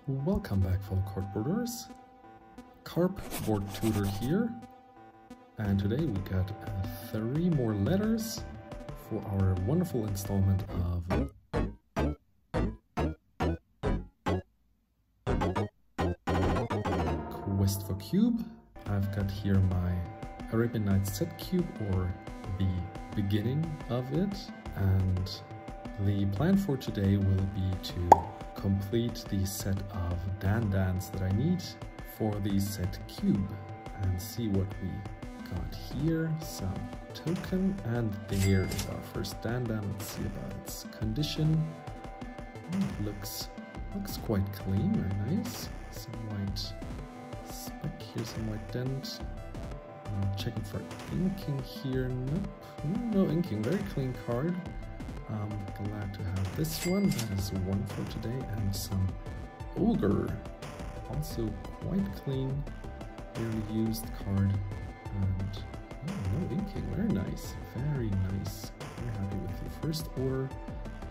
Welcome back, fellow cardboarders. CardboardTutor here, and today we got 3 more letters for our wonderful installment of Quest for Cube. I've got here my Arabian Nights set cube, or the beginning of it, and the plan for today will be to complete the set of Dandâns that I need for the set cube and see what we got here. Some token, and there is our first Dandân. Let's see about its condition. It looks quite clean, very nice. Some white speck here, some white dent. I'm checking for inking here. Nope, no inking. Very clean card. Glad to have this one. That is one for today, and some ogre, also quite clean, barely used card, and no inking. Very nice, very nice. Very happy with the first order.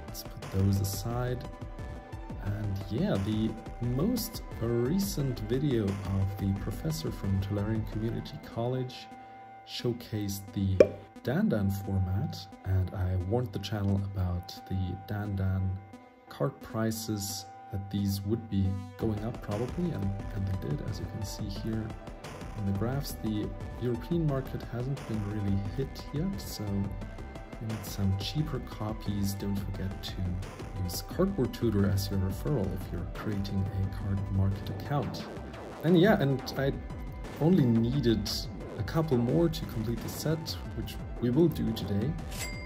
Let's put those aside. And yeah, the most recent video of the professor from Tolarian Community Collage showcased the Dandân format, and I warned the channel about the Dandân card prices, that these would be going up probably, and they did. As you can see here in the graphs, the European market hasn't been really hit yet, so you need some cheaper copies. Don't forget to use CardboardTutor as your referral if you're creating a Cardmarket account. And yeah, and I only needed a couple more to complete the set, which we will do today.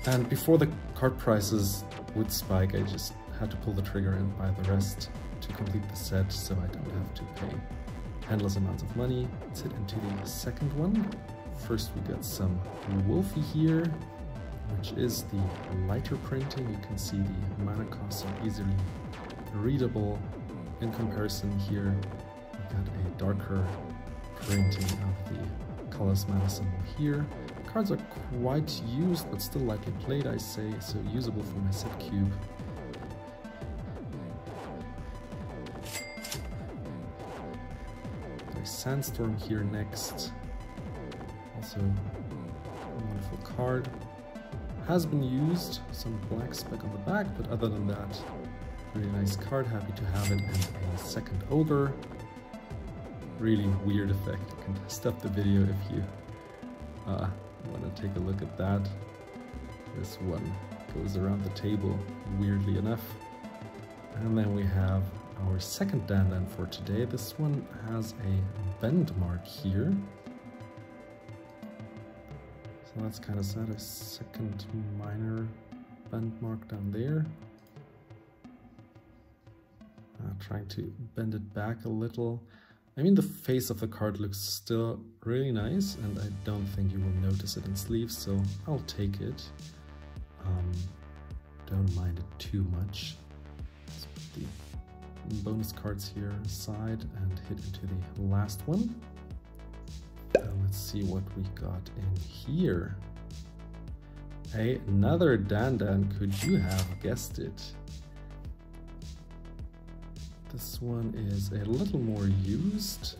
And before the card prices would spike, I just had to pull the trigger and buy the rest to complete the set, so I don't have to pay endless amounts of money. Let's hit into the second one. First we got some Wolfie here, which is the lighter printing. You can see the mana costs are easily readable. In comparison here, we got a darker printing of the colors mana symbol here. Cards are quite used, but still lightly played, I say, so usable for my set cube. There's Sandstorm here next. Also a wonderful card. Has been used, some black speck on the back, but other than that, really nice card. Happy to have it. And a second ogre. Really weird effect. You can stop the video if you want to take a look at that. This one goes around the table, weirdly enough. And then we have our second Dandân for today. This one has a bend mark here. So that's kind of sad. A second minor bend mark down there. Trying to bend it back a little. I mean, the face of the card looks still really nice, and I don't think you will notice it in sleeves, so I'll take it. Don't mind it too much. Let's put the bonus cards here aside and hit into the last one. Let's see what we got in here. Another Dandân, could you have guessed it? This one is a little more used.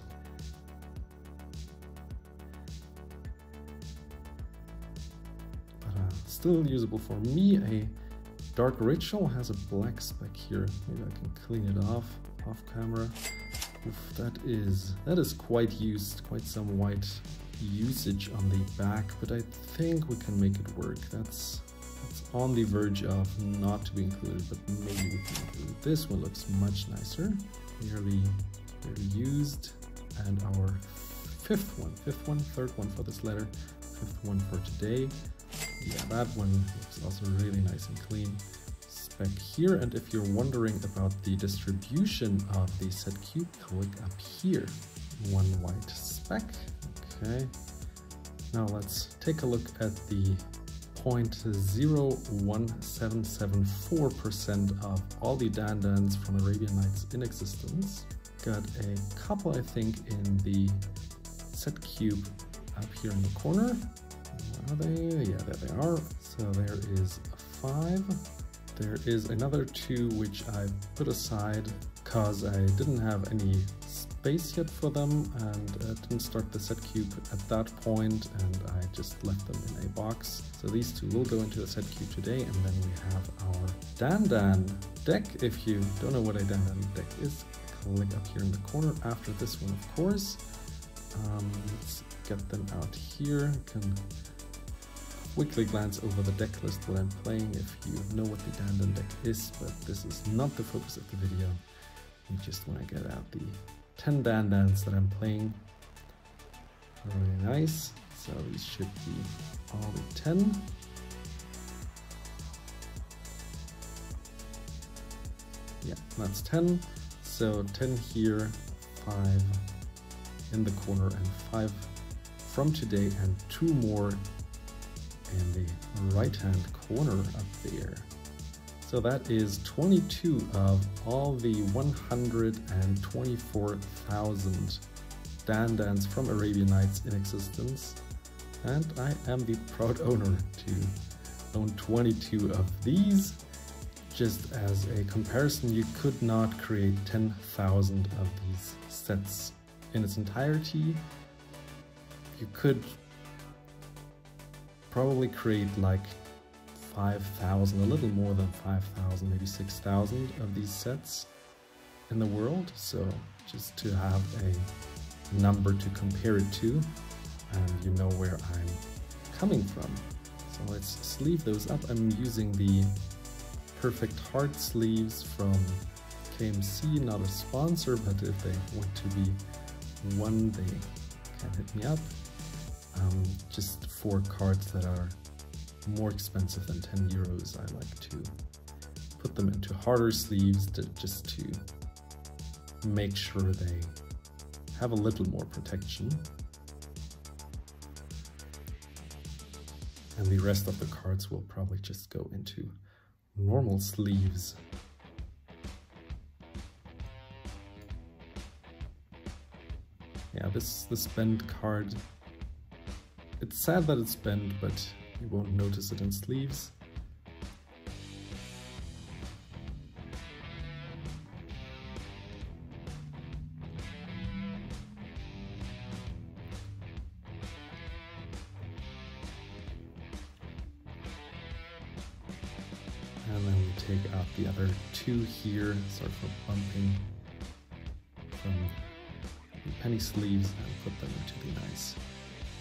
But still usable for me. A dark ritual has a black speck here. Maybe I can clean it off camera. Oof, that is quite used, quite some white usage on the back, but I think we can make it work. That's on the verge of not to be included, but maybe we can include it. This one looks much nicer, clearly very used. And our third one for this letter, fifth one for today. Yeah, that one looks also really nice and clean. Speck here, and if you're wondering about the distribution of the set cube, click up here. One white speck. Okay. Now let's take a look at the 0.01774% of all the Dandâns from Arabian Nights in existence. Got a couple, I think, in the set cube up here in the corner. Where are they? Yeah, there they are. So there is 5. There is another 2 which I put aside because I didn't have any space yet for them and didn't start the set cube at that point, and I just left them in a box. So these two will go into the set cube today, and then we have our Dandân deck. If you don't know what a Dandân deck is, click up here in the corner after this one, of course. Let's get them out here. You can quickly glance over the deck list that I'm playing if you know what the Dandân deck is, but this is not the focus of the video. We just want to get out the 10 Dandâns that I'm playing. Really nice. So these should be all the 10. Yeah, that's 10. So 10 here, 5 in the corner, and 5 from today, and 2 more in the right-hand corner up there. So that is 22 of all the 124,000 Dandâns from Arabian Nights in existence. And I am the proud owner to own 22 of these. Just as a comparison, you could not create 10,000 of these sets in its entirety. You could probably create like 5,000, a little more than 5,000, maybe 6,000 of these sets in the world. So just to have a number to compare it to, and you know where I'm coming from. So let's sleeve those up. I'm using the Perfect Heart sleeves from KMC, not a sponsor, but if they want to be one, they can hit me up. Just for cards that are more expensive than 10 euros, I like to put them into harder sleeves just to make sure they have a little more protection. And the rest of the cards will probably just go into normal sleeves. Yeah, this bent card, it's sad that it's bent, but you won't notice it in sleeves. And then we take out the other 2 here, sorry for bumping, from the penny sleeves, and put them into the nice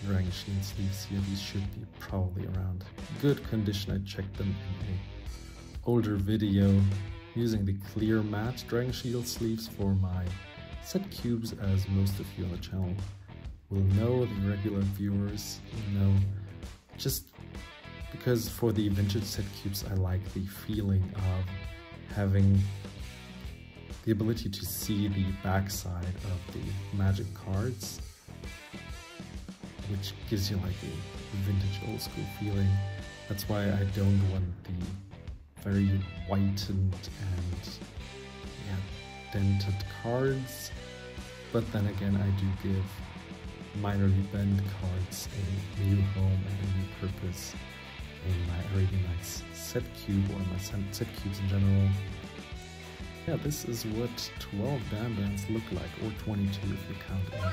Dragon Shield sleeves here. These should be probably around good condition. I checked them in an older video using the clear matte Dragon Shield sleeves for my set cubes, as most of you on the channel will know, the regular viewers will know, just because for the vintage set cubes I like the feeling of having the ability to see the backside of the magic cards, which gives you like a vintage old school feeling. That's why I don't want the very whitened and dented cards. But then again, I do give minorly bent cards a new home and a new purpose in my Arabian Nights set cube, or my set cubes in general. Yeah, this is what 12 Dandâns look like, or 22 if you count in the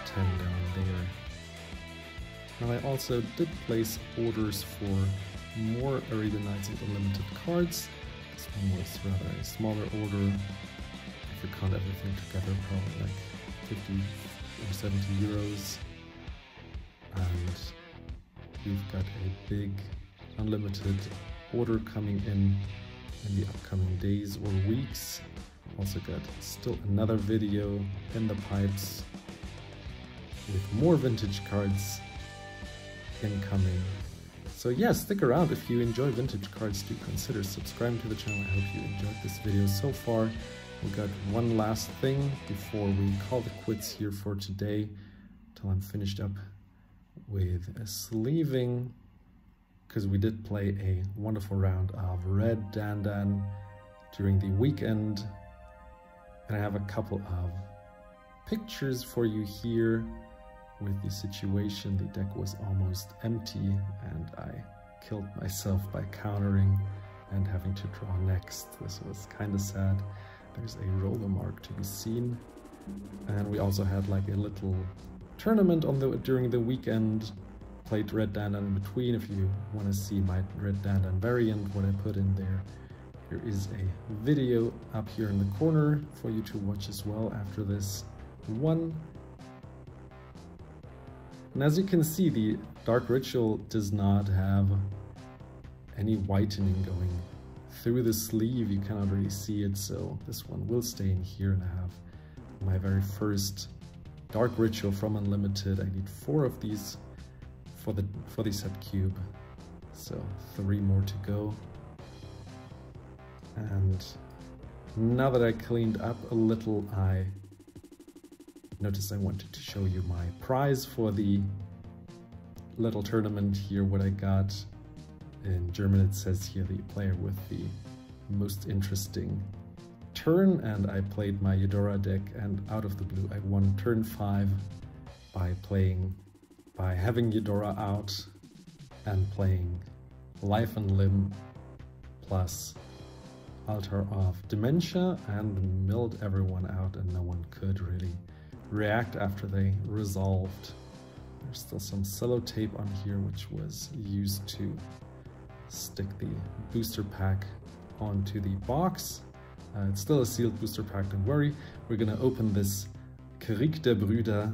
10 down there. Now I also did place orders for more Arabian Nights Unlimited cards. This one was rather a smaller order. If you count everything together, probably like 50 or 70 euros. And we've got a big unlimited order coming in the upcoming days or weeks. Also got still another video in the pipes with more vintage cards incoming. So yeah, stick around. If you enjoy vintage cards, do consider subscribing to the channel. I hope you enjoyed this video so far. We got one last thing before we call it quits here for today, till I'm finished up with a sleeving, because we did play a wonderful round of red Dandân during the weekend, and I have a couple of pictures for you here with the situation. The deck was almost empty and I killed myself by countering and having to draw next. This was kind of sad. There's a roller mark to be seen. And we also had like a little tournament during the weekend. Played Red Dandân in between. If you want to see my Red Dandân variant, what I put in there, there is a video up here in the corner for you to watch as well after this one. And as you can see, the Dark Ritual does not have any whitening going through the sleeve. You cannot really see it, so this one will stay in here. And I have my very first Dark Ritual from Unlimited. I need 4 of these for the set cube, so 3 more to go. And now that I cleaned up a little, I noticed I wanted to show you my prize for the little tournament here, what I got. In German it says here the player with the most interesting turn, and I played my Eudora deck, and out of the blue I won turn 5 by having Eudora out and playing Life and Limb plus Altar of Dementia, and milled everyone out, and no one could really react after they resolved. There's still some sellotape on here which was used to stick the booster pack onto the box. It's still a sealed booster pack, don't worry. We're gonna open this Krieg der Brüder,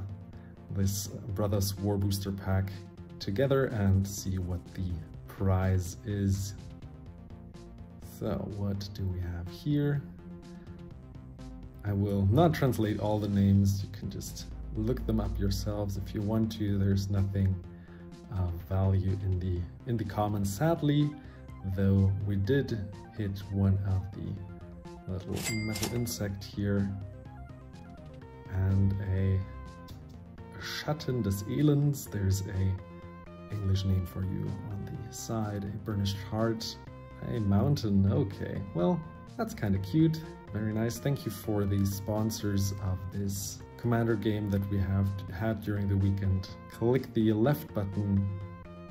this Brothers War booster pack, together and see what the prize is. So what do we have here? I will not translate all the names, you can just look them up yourselves if you want to. There's nothing of value in the comments, sadly, though we did hit one of the little metal insect here, and a Schatten des Elends. There's a English name for you on the side, a burnished heart, a mountain. Okay, well, that's kind of cute. Very nice. Thank you for the sponsors of this Commander game that we have had during the weekend. Click the left button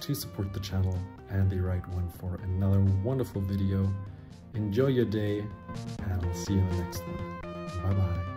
to support the channel and the right one for another wonderful video. Enjoy your day, and I'll see you in the next one. Bye bye.